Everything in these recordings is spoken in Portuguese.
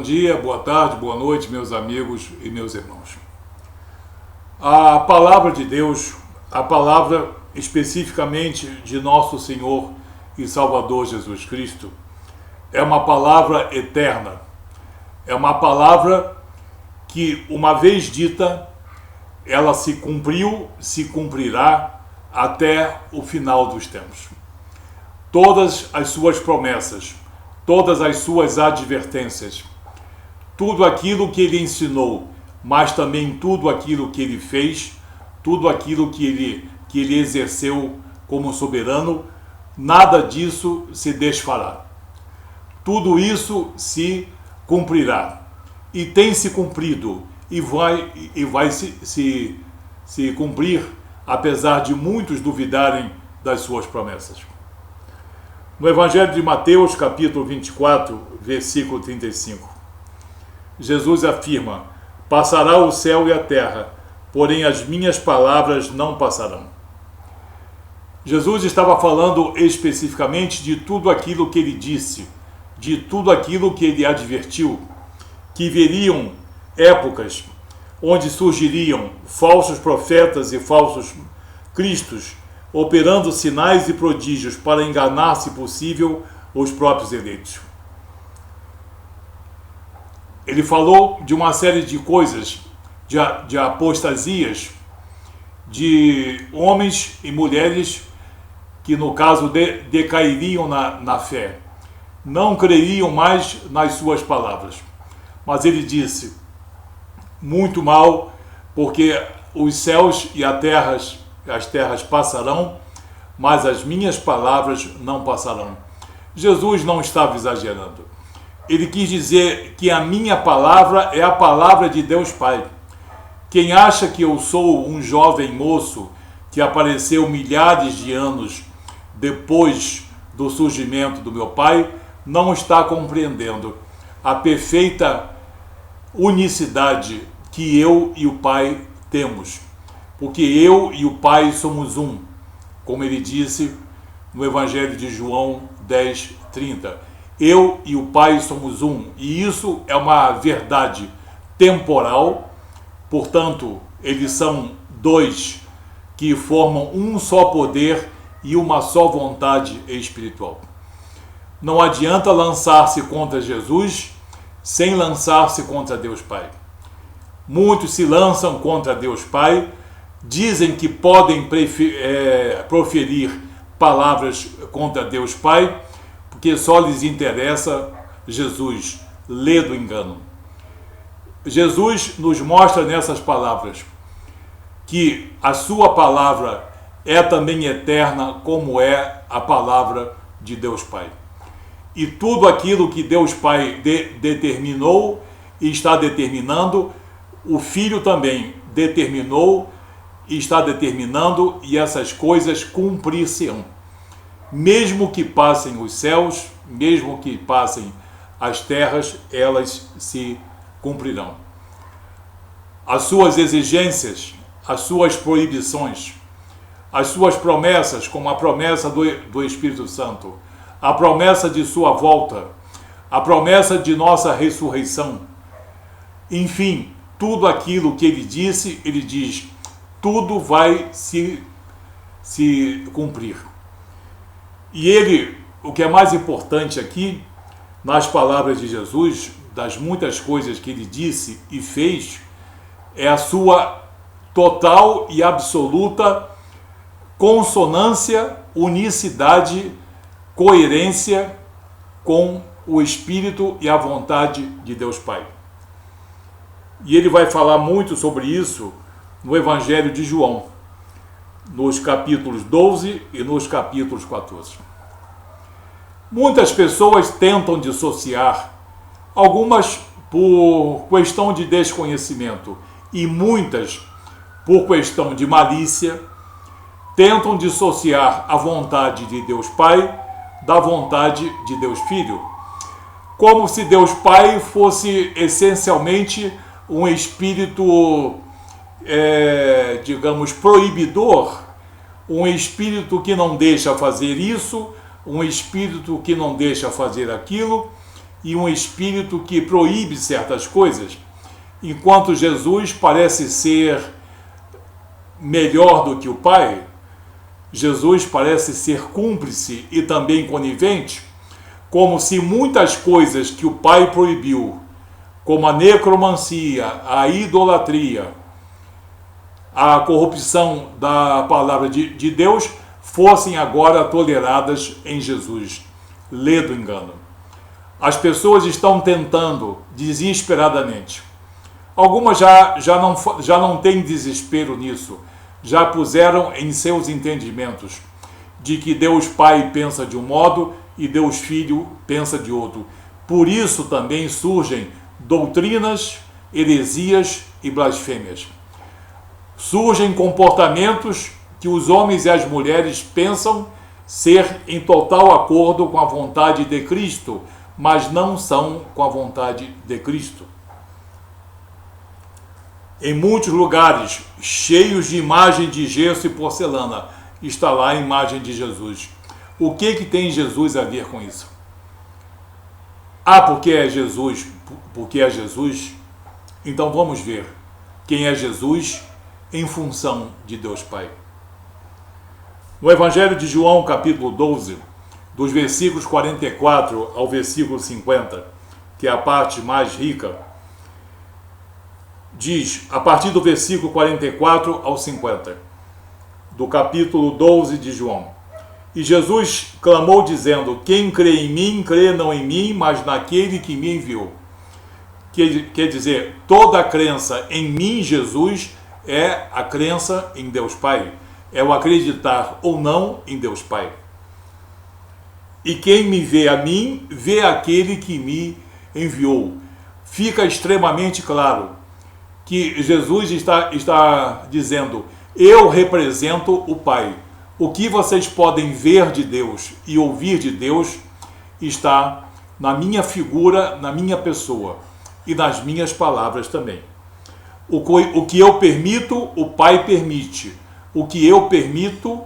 dia, boa tarde, boa noite, meus amigos e meus irmãos. A palavra de Deus, a palavra especificamente de nosso Senhor e Salvador Jesus Cristo, é uma palavra eterna. É uma palavra que, uma vez dita, ela se cumpriu, se cumprirá até o final dos tempos. Todas as suas promessas, todas as suas advertências, tudo aquilo que ele ensinou, mas também tudo aquilo que ele fez, tudo aquilo que ele exerceu como soberano, nada disso se desfará. Tudo isso se cumprirá. E tem se cumprido e vai se cumprir, apesar de muitos duvidarem das suas promessas. No Evangelho de Mateus, capítulo 24, versículo 35, Jesus afirma: passará o céu e a terra, porém as minhas palavras não passarão. Jesus estava falando especificamente de tudo aquilo que ele disse, de tudo aquilo que ele advertiu, que viriam épocas onde surgiriam falsos profetas e falsos cristos, operando sinais e prodígios para enganar, se possível, os próprios eleitos. Ele falou de uma série de coisas, de apostasias, de homens e mulheres que, no caso, decairiam na fé, não creriam mais nas suas palavras. Mas ele disse: muito mal, porque os céus e as terras passarão, mas as minhas palavras não passarão. Jesus não estava exagerando. Ele quis dizer que a minha palavra é a palavra de Deus Pai. Quem acha que eu sou um jovem moço que apareceu milhares de anos depois do surgimento do meu Pai, não está compreendendo a perfeita unicidade que eu e o Pai temos. Porque eu e o Pai somos um, como ele disse no Evangelho de João 10:30. Eu e o Pai somos um, e isso é uma verdade temporal, portanto, eles são dois que formam um só poder e uma só vontade espiritual. Não adianta lançar-se contra Jesus sem lançar-se contra Deus Pai. Muitos se lançam contra Deus Pai, dizem que podem proferir palavras contra Deus Pai, porque só lhes interessa Jesus, lê do engano. Jesus nos mostra nessas palavras que a sua palavra é também eterna, como é a palavra de Deus Pai. E tudo aquilo que Deus Pai determinou e está determinando, o Filho também determinou e está determinando, e essas coisas cumprir-se-ão. Mesmo que passem os céus, mesmo que passem as terras, elas se cumprirão. As suas exigências, as suas proibições, as suas promessas, como a promessa do Espírito Santo, a promessa de sua volta, a promessa de nossa ressurreição, enfim, tudo aquilo que ele disse, ele diz, tudo vai se cumprir. E ele, o que é mais importante aqui, nas palavras de Jesus, das muitas coisas que ele disse e fez, é a sua total e absoluta consonância, unicidade, coerência com o Espírito e a vontade de Deus Pai. E ele vai falar muito sobre isso no Evangelho de João, nos capítulos 12 e nos capítulos 14. Muitas pessoas tentam dissociar, algumas por questão de desconhecimento e muitas por questão de malícia, tentam dissociar a vontade de Deus Pai da vontade de Deus Filho, como se Deus Pai fosse essencialmente um espírito, digamos, proibidor, um espírito que não deixa fazer isso, um espírito que não deixa fazer aquilo, e um espírito que proíbe certas coisas, enquanto Jesus parece ser melhor do que o Pai, Jesus parece ser cúmplice e também conivente, como se muitas coisas que o Pai proibiu, como a necromancia, a idolatria, a corrupção da palavra de Deus, fossem agora toleradas em Jesus. Lê do engano. As pessoas estão tentando desesperadamente. Algumas já não têm desespero nisso, já puseram em seus entendimentos de que Deus Pai pensa de um modo e Deus Filho pensa de outro. Por isso também surgem doutrinas, heresias e blasfêmias. Surgem comportamentos que os homens e as mulheres pensam ser em total acordo com a vontade de Cristo, mas não são com a vontade de Cristo. Em muitos lugares, cheios de imagem de gesso e porcelana, está lá a imagem de Jesus. O que tem Jesus a ver com isso? Porque é Jesus, porque é Jesus. Então vamos ver quem é Jesus em função de Deus Pai. No Evangelho de João, capítulo 12, dos versículos 44 ao versículo 50, que é a parte mais rica, diz, a partir do versículo 44 ao 50, do capítulo 12 de João: E Jesus clamou dizendo: Quem crê em mim, crê não em mim, mas naquele que me enviou. Quer dizer, toda a crença em mim, Jesus, é a crença em Deus Pai, é o acreditar ou não em Deus Pai. E quem me vê a mim, vê aquele que me enviou. Fica extremamente claro que Jesus está dizendo: eu represento o Pai. O que vocês podem ver de Deus e ouvir de Deus está na minha figura, na minha pessoa e nas minhas palavras também. O que eu permito, o Pai permite. O que eu permito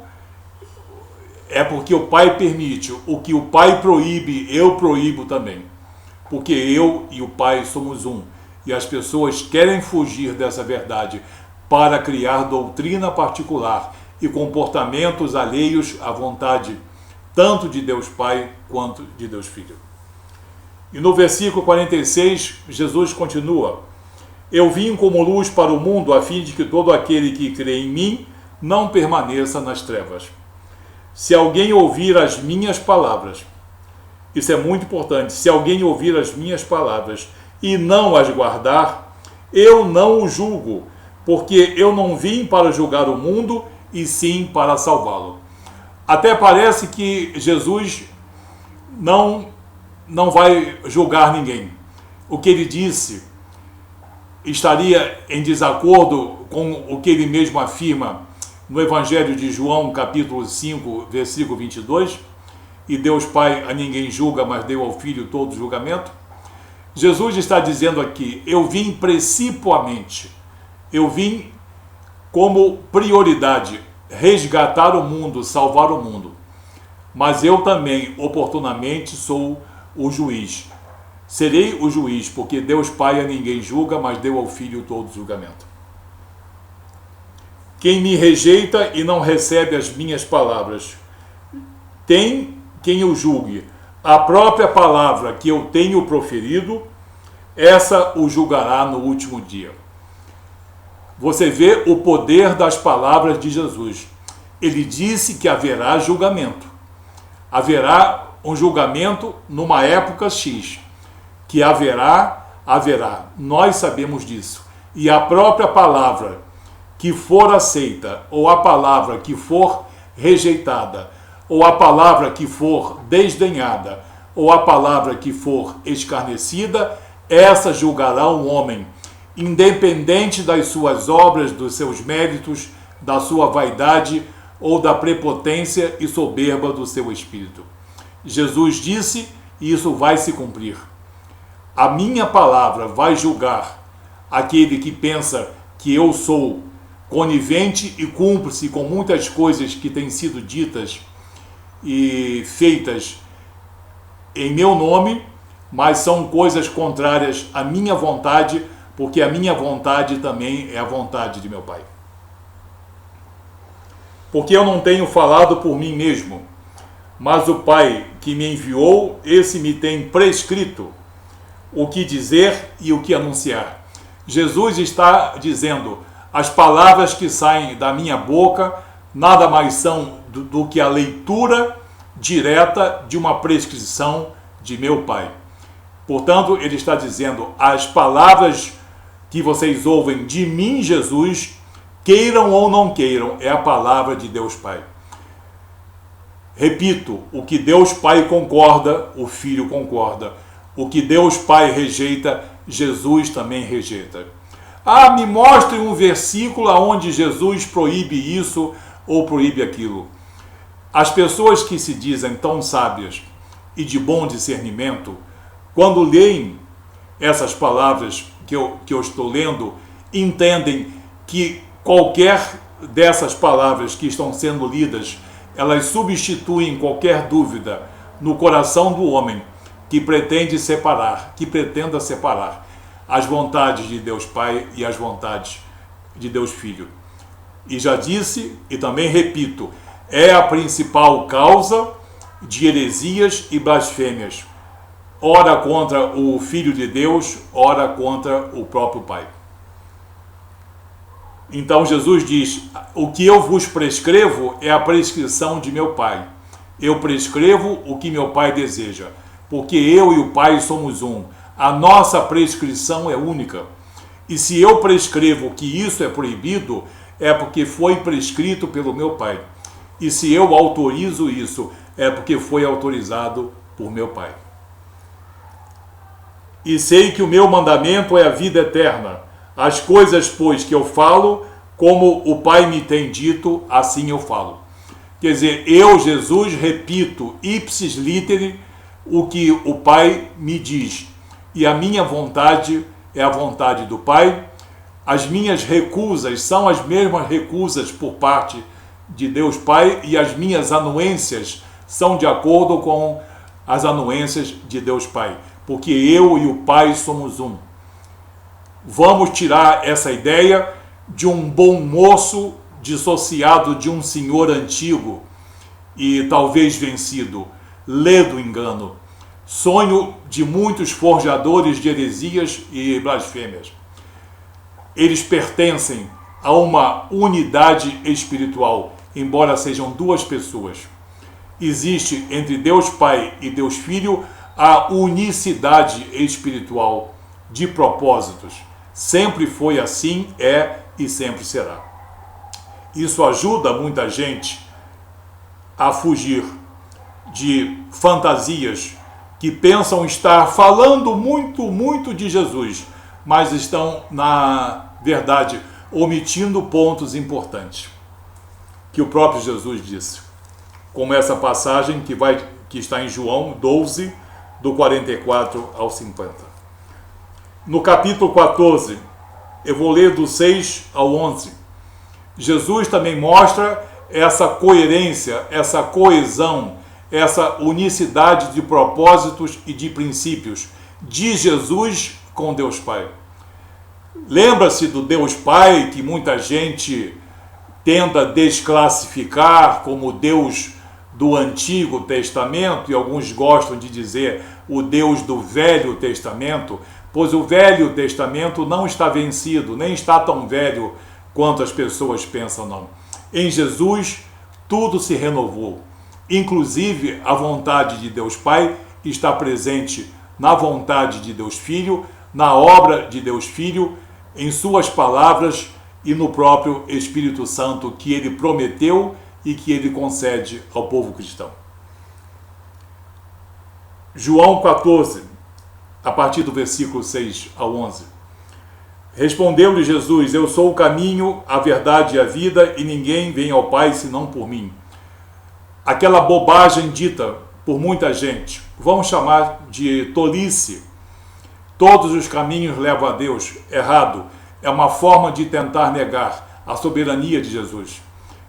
é porque o Pai permite. O que o Pai proíbe, eu proíbo também. Porque eu e o Pai somos um. E as pessoas querem fugir dessa verdade para criar doutrina particular e comportamentos alheios à vontade tanto de Deus Pai quanto de Deus Filho. E no versículo 46, Jesus continua: Eu vim como luz para o mundo, a fim de que todo aquele que crê em mim não permaneça nas trevas. Se alguém ouvir as minhas palavras, isso é muito importante, se alguém ouvir as minhas palavras e não as guardar, eu não o julgo, porque eu não vim para julgar o mundo, e sim para salvá-lo. Até parece que Jesus não vai julgar ninguém. O que ele disse estaria em desacordo com o que ele mesmo afirma no Evangelho de João, capítulo 5, versículo 22, e Deus Pai a ninguém julga, mas deu ao Filho todo julgamento. Jesus está dizendo aqui: eu vim principalmente, eu vim como prioridade, resgatar o mundo, salvar o mundo. Mas eu também, oportunamente, sou o juiz. Serei o juiz, porque Deus Pai a ninguém julga, mas deu ao Filho todo julgamento. Quem me rejeita e não recebe as minhas palavras, tem quem o julgue. A própria palavra que eu tenho proferido, essa o julgará no último dia. Você vê o poder das palavras de Jesus. Ele disse que haverá julgamento. Haverá um julgamento numa época X. Que haverá. Nós sabemos disso. E a própria palavra que for aceita, ou a palavra que for rejeitada, ou a palavra que for desdenhada, ou a palavra que for escarnecida, essa julgará um homem, independente das suas obras, dos seus méritos, da sua vaidade ou da prepotência e soberba do seu espírito. Jesus disse, e isso vai se cumprir: a minha palavra vai julgar aquele que pensa que eu sou conivente e cúmplice com muitas coisas que têm sido ditas e feitas em meu nome, mas são coisas contrárias à minha vontade, porque a minha vontade também é a vontade de meu Pai. Porque eu não tenho falado por mim mesmo, mas o Pai que me enviou, esse me tem prescrito o que dizer e o que anunciar. Jesus está dizendo, as palavras que saem da minha boca nada mais são do que a leitura direta de uma prescrição de meu Pai. Portanto, ele está dizendo, as palavras que vocês ouvem de mim, Jesus, queiram ou não queiram, é a palavra de Deus Pai. Repito, o que Deus Pai concorda, o Filho concorda. O que Deus Pai rejeita, Jesus também rejeita. Me mostre um versículo onde Jesus proíbe isso ou proíbe aquilo. As pessoas que se dizem tão sábias e de bom discernimento, quando leem essas palavras que eu estou lendo, entendem que qualquer dessas palavras que estão sendo lidas, elas substituem qualquer dúvida no coração do homem que pretenda separar as vontades de Deus Pai e as vontades de Deus Filho. E já disse, e também repito, é a principal causa de heresias e blasfêmias, ora contra o Filho de Deus, ora contra o próprio Pai. Então Jesus diz, o que eu vos prescrevo é a prescrição de meu Pai. Eu prescrevo o que meu Pai deseja, porque eu e o Pai somos um. A nossa prescrição é única. E se eu prescrevo que isso é proibido, é porque foi prescrito pelo meu Pai. E se eu autorizo isso, é porque foi autorizado por meu Pai. E sei que o meu mandamento é a vida eterna. As coisas, pois, que eu falo, como o Pai me tem dito, assim eu falo. Quer dizer, eu, Jesus, repito, ipsis literi, o que o Pai me diz. E a minha vontade é a vontade do Pai. As minhas recusas são as mesmas recusas por parte de Deus Pai, e as minhas anuências são de acordo com as anuências de Deus Pai. Porque eu e o Pai somos um. Vamos tirar essa ideia de um bom moço dissociado de um senhor antigo e talvez vencido, ledo engano, sonho de muitos forjadores de heresias e blasfêmias. Eles pertencem a uma unidade espiritual, embora sejam duas pessoas. Existe entre Deus Pai e Deus Filho a unicidade espiritual de propósitos. Sempre foi assim, é e sempre será. Isso ajuda muita gente a fugir de fantasias que pensam estar falando muito de Jesus, mas estão, na verdade, omitindo pontos importantes que o próprio Jesus disse. Como essa passagem que está em João 12, do 44 ao 50. No capítulo 14, eu vou ler do 6 ao 11. Jesus também mostra essa coerência, essa coesão, essa unicidade de propósitos e de princípios de Jesus com Deus Pai. Lembra-se do Deus Pai que muita gente tenta desclassificar como Deus do Antigo Testamento, e alguns gostam de dizer o Deus do Velho Testamento, pois o Velho Testamento não está vencido, nem está tão velho quanto as pessoas pensam, não. Em Jesus, tudo se renovou. Inclusive, a vontade de Deus Pai está presente na vontade de Deus Filho, na obra de Deus Filho, em suas palavras e no próprio Espírito Santo que ele prometeu e que ele concede ao povo cristão. João 14, a partir do versículo 6 ao 11. Respondeu-lhe Jesus, eu sou o caminho, a verdade e a vida, e ninguém vem ao Pai senão por mim. Aquela bobagem dita por muita gente, vamos chamar de tolice. Todos os caminhos levam a Deus, errado. É uma forma de tentar negar a soberania de Jesus.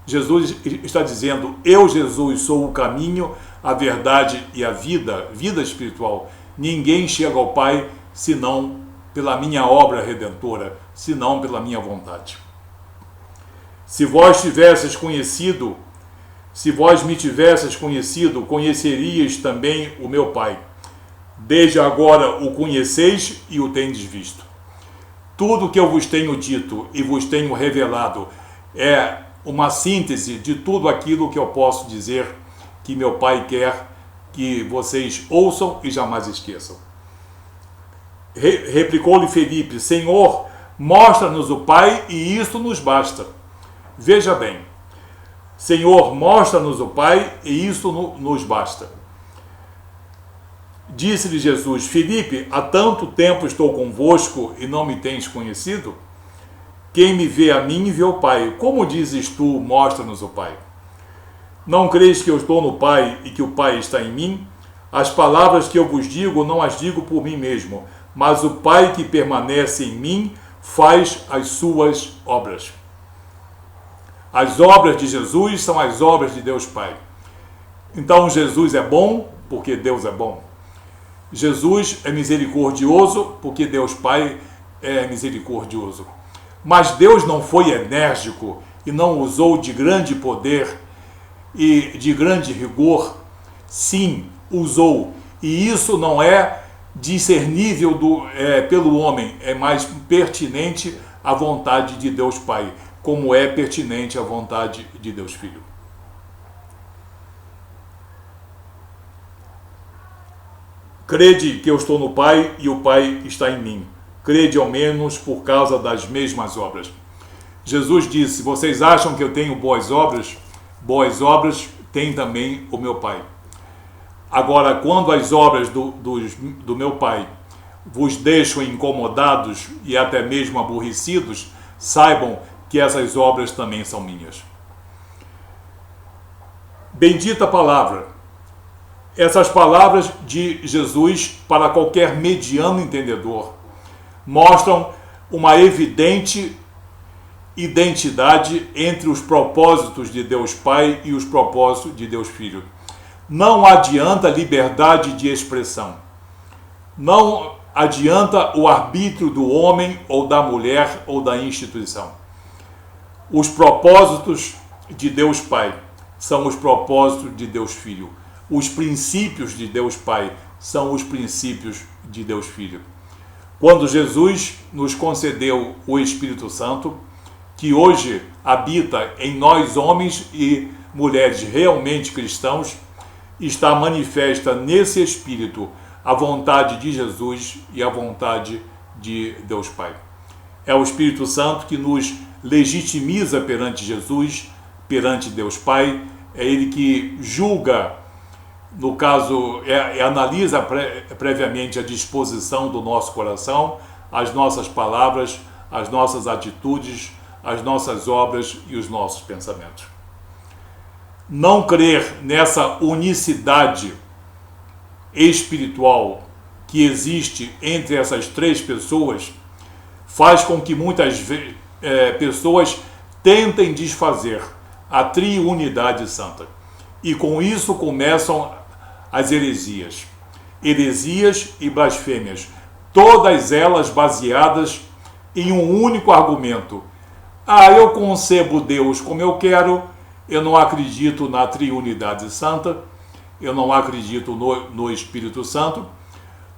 Jesus está dizendo, eu, Jesus, sou o caminho, a verdade e a vida, vida espiritual. ninguém chega ao Pai senão pela minha obra redentora, senão pela minha vontade. Se vós me tivesses conhecido, conhecerias também o meu Pai. Desde agora o conheceis e o tendes visto. Tudo que eu vos tenho dito e vos tenho revelado é uma síntese de tudo aquilo que eu posso dizer que meu Pai quer que vocês ouçam e jamais esqueçam. Replicou-lhe Felipe: Senhor, mostra-nos o Pai e isto nos basta. Veja bem, Senhor, mostra-nos o Pai e isto nos basta. Disse-lhe Jesus: Felipe, há tanto tempo estou convosco e não me tens conhecido? Quem me vê a mim, vê o Pai. Como dizes tu, mostra-nos o Pai? Não creis que eu estou no Pai e que o Pai está em mim? As palavras que eu vos digo, não as digo por mim mesmo, mas o Pai que permanece em mim faz as suas obras. As obras de Jesus são as obras de Deus Pai. Então Jesus é bom porque Deus é bom. Jesus é misericordioso porque Deus Pai é misericordioso. Mas Deus não foi enérgico e não usou de grande poder e de grande rigor. Sim, usou. E isso não é discernível pelo homem, é mais pertinente à vontade de Deus Pai, como é pertinente à vontade de Deus Filho. Crede que eu estou no Pai e o Pai está em mim. Crede ao menos por causa das mesmas obras. Jesus disse: vocês acham que eu tenho boas obras? Boas obras tem também o meu Pai. Agora, quando as obras do meu Pai vos deixam incomodados e até mesmo aborrecidos, saibam que essas obras também são minhas. Bendita palavra. Essas palavras de Jesus para qualquer mediano entendedor mostram uma evidente identidade entre os propósitos de Deus Pai e os propósitos de Deus Filho. Não adianta liberdade de expressão. Não adianta o arbítrio do homem ou da mulher ou da instituição. Os propósitos de Deus Pai são os propósitos de Deus Filho. Os princípios de Deus Pai são os princípios de Deus Filho. Quando Jesus nos concedeu o Espírito Santo, que hoje habita em nós homens e mulheres realmente cristãos, está manifesta nesse Espírito a vontade de Jesus e a vontade de Deus Pai. É o Espírito Santo que nos legitimiza perante Jesus, perante Deus Pai, é Ele que julga, no caso, analisa previamente a disposição do nosso coração, as nossas palavras, as nossas atitudes, as nossas obras e os nossos pensamentos. Não crer nessa unicidade espiritual que existe entre essas três pessoas faz com que muitas pessoas tentem desfazer a triunidade santa. E com isso começam as heresias e blasfêmias, todas elas baseadas em um único argumento: eu concebo Deus como eu quero, eu não acredito na triunidade santa, eu não acredito no Espírito Santo.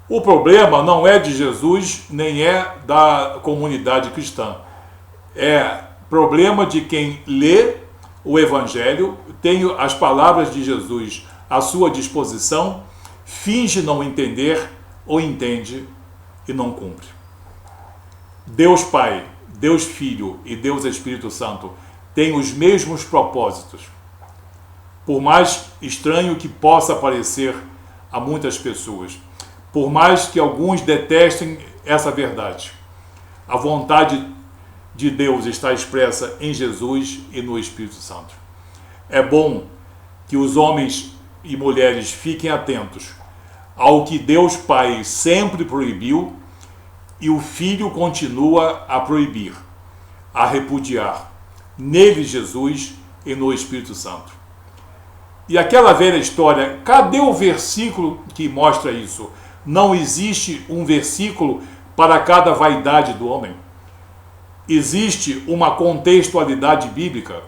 O problema não é de Jesus, nem é da comunidade cristã. É problema de quem lê o Evangelho, tem as palavras de Jesus à sua disposição, finge não entender ou entende e não cumpre. Deus Pai, Deus Filho e Deus Espírito Santo têm os mesmos propósitos. Por mais estranho que possa parecer a muitas pessoas, por mais que alguns detestem essa verdade, a vontade de Deus está expressa em Jesus e no Espírito Santo. É bom que os homens e mulheres fiquem atentos ao que Deus Pai sempre proibiu e o Filho continua a proibir, a repudiar, nele Jesus e no Espírito Santo. E aquela velha história, cadê o versículo que mostra isso? Não existe um versículo para cada vaidade do homem. Existe uma contextualidade bíblica,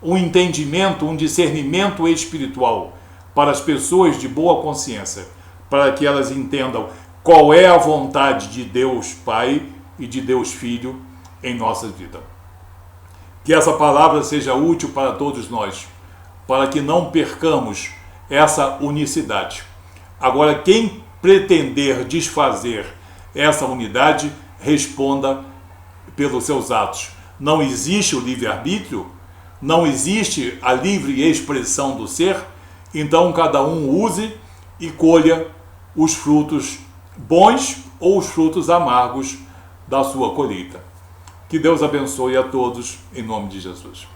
um entendimento, um discernimento espiritual para as pessoas de boa consciência, para que elas entendam qual é a vontade de Deus Pai e de Deus Filho em nossa vida. Que essa palavra seja útil para todos nós, para que não percamos essa unicidade. Agora, quem pretender desfazer essa unidade, responda pelos seus atos. Não existe o livre-arbítrio, não existe a livre expressão do ser, então cada um use e colha os frutos bons ou os frutos amargos da sua colheita. Que Deus abençoe a todos, em nome de Jesus.